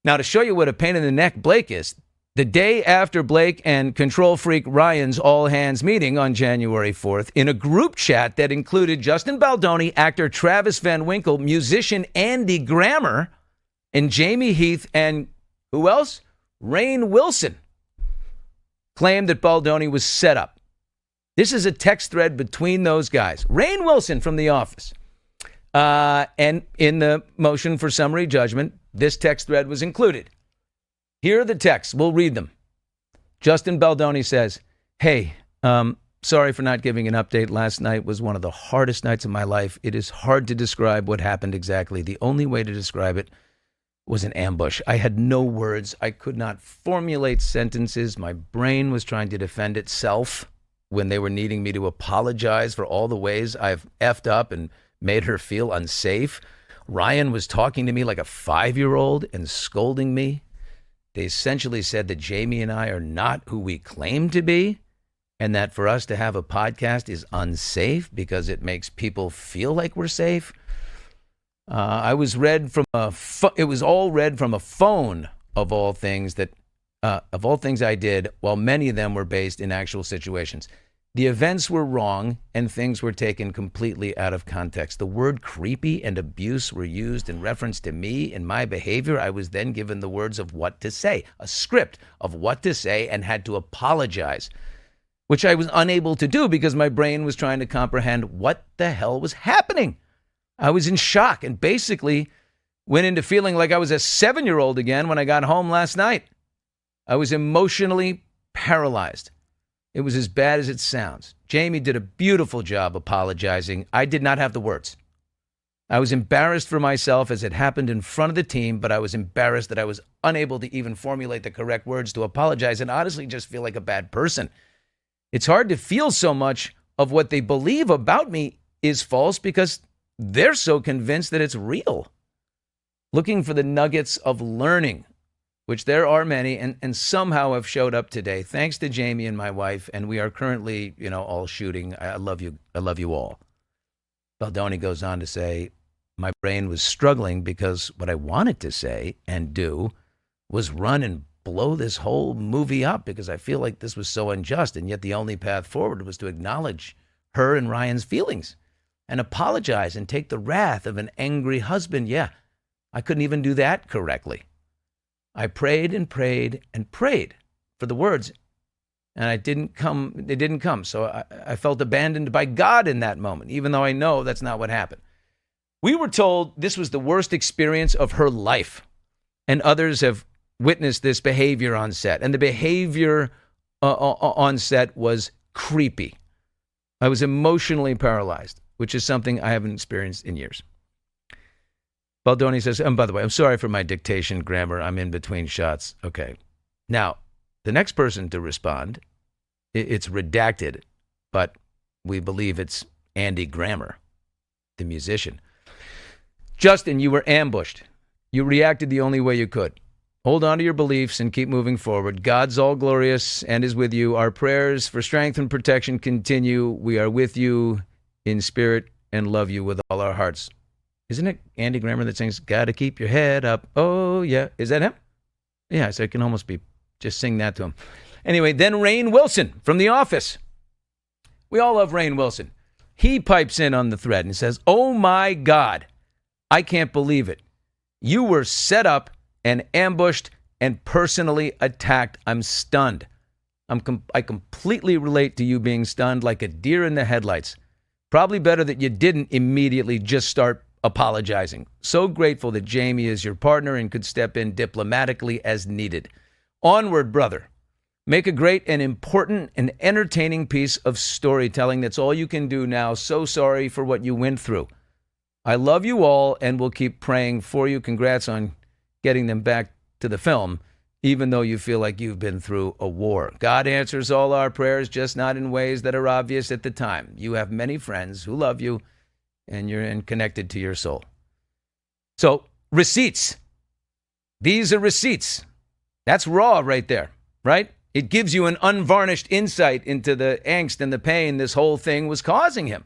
Now, to show you what a pain in the neck Blake is, the day after Blake and control freak Ryan's all-hands meeting on January 4th, in a group chat that included Justin Baldoni, actor Travis Van Winkle, musician Andy Grammer, and Jamie Heath, and who else? Rainn Wilson, claimed that Baldoni was set up. This is a text thread between those guys. Rainn Wilson from The Office. And in the motion for summary judgment, this text thread was included. Here are the texts. We'll read them. Justin Baldoni says, "Hey, sorry for not giving an update. Last night was one of the hardest nights of my life. It is hard to describe what happened exactly. The only way to describe it was an ambush. I had no words. I could not formulate sentences. My brain was trying to defend itself when they were needing me to apologize for all the ways I've effed up and made her feel unsafe. Ryan was talking to me like a 5-year-old and scolding me. They essentially said that Jamie and I are not who we claim to be, and that for us to have a podcast is unsafe because it makes people feel like we're safe. It was all read from a phone of all things I did, while many of them were based in actual situations. The events were wrong and things were taken completely out of context. The word creepy and abuse were used in reference to me and my behavior. I was then given the words of what to say, a script of what to say, and had to apologize, which I was unable to do because my brain was trying to comprehend what the hell was happening. I was in shock and basically went into feeling like I was a 7-year-old again when I got home last night. I was emotionally paralyzed. It was as bad as it sounds. Jamie did a beautiful job apologizing. I did not have the words. I was embarrassed for myself as it happened in front of the team, but I was embarrassed that I was unable to even formulate the correct words to apologize and honestly just feel like a bad person. It's hard to feel so much of what they believe about me is false because they're so convinced that it's real. Looking for the nuggets of learning, which there are many, and somehow have showed up today, thanks to Jamie and my wife, and we are currently, all shooting. I love you all. Baldoni goes on to say, my brain was struggling because what I wanted to say and do was run and blow this whole movie up because I feel like this was so unjust, and yet the only path forward was to acknowledge her and Ryan's feelings and apologize and take the wrath of an angry husband. Yeah, I couldn't even do that correctly. I prayed and prayed and prayed for the words, and they didn't come. So I felt abandoned by God in that moment, even though I know that's not what happened. We were told this was the worst experience of her life, and others have witnessed this behavior on set, and the behavior on set was creepy. I was emotionally paralyzed, which is something I haven't experienced in years. Baldoni says, by the way, I'm sorry for my dictation grammar. I'm in between shots. Okay. Now, the next person to respond, it's redacted, but we believe it's Andy Grammer, the musician. Justin, you were ambushed. You reacted the only way you could. Hold on to your beliefs and keep moving forward. God's all glorious and is with you. Our prayers for strength and protection continue. We are with you in spirit and love you with all our hearts. Isn't it Andy Grammer that sings, "Gotta keep your head up"? Oh, yeah. Is that him? Yeah, so I can almost just sing that to him. Anyway, then Rainn Wilson from The Office. We all love Rainn Wilson. He pipes in on the thread and says, "Oh my God, I can't believe it. You were set up and ambushed and personally attacked. I'm stunned. I completely relate to you being stunned like a deer in the headlights. Probably better that you didn't immediately just start apologizing. So grateful that Jamie is your partner and could step in diplomatically as needed. Onward, brother. Make a great and important and entertaining piece of storytelling. That's all you can do now. So sorry for what you went through. I love you all and will keep praying for you. Congrats on getting them back to the film, even though you feel like you've been through a war. God answers all our prayers, just not in ways that are obvious at the time. You have many friends who love you, and you're connected to your soul." So, receipts. These are receipts. That's raw right there, right? It gives you an unvarnished insight into the angst and the pain this whole thing was causing him.